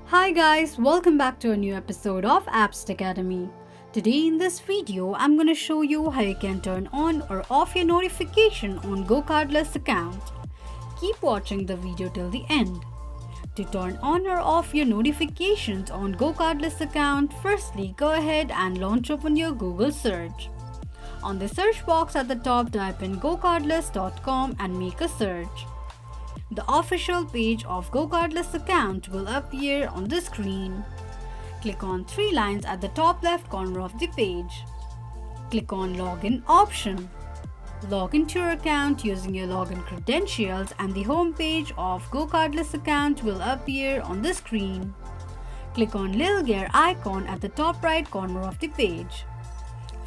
Hi guys, welcome back to a new episode of Apps Academy. Today in this video, I'm going to show you how you can turn on or off your notification on Gocardless account. Keep watching the video till the end. To turn on or off your notifications on Gocardless account, firstly go ahead and launch open your Google search. On the search box at the top, type in gocardless.com and make a search. The official page of Gocardless account will appear on the screen. Click on three lines at the top left corner of the page. Click on Login option. Log into your account using your login credentials and the home page of Gocardless account will appear on the screen. Click on little gear icon at the top right corner of the page.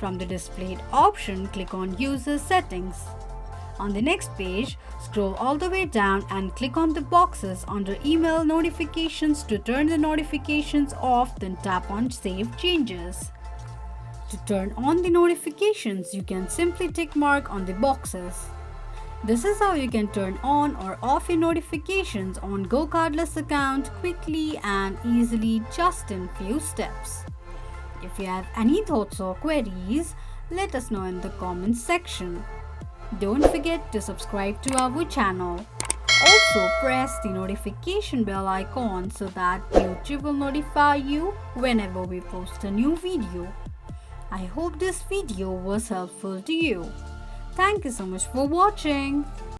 From the displayed option, click on User Settings. On the next page, scroll all the way down and click on the boxes under Email Notifications to turn the notifications off, then tap on Save Changes. To turn on the notifications, you can simply tick mark on the boxes. This is how you can turn on or off your notifications on Gocardless account quickly and easily just in few steps. If you have any thoughts or queries, let us know in the comments section. Don't forget to subscribe to our channel. Also press the notification bell icon so that YouTube will notify you whenever we post a new video. I hope this video was helpful to you. Thank you so much for watching.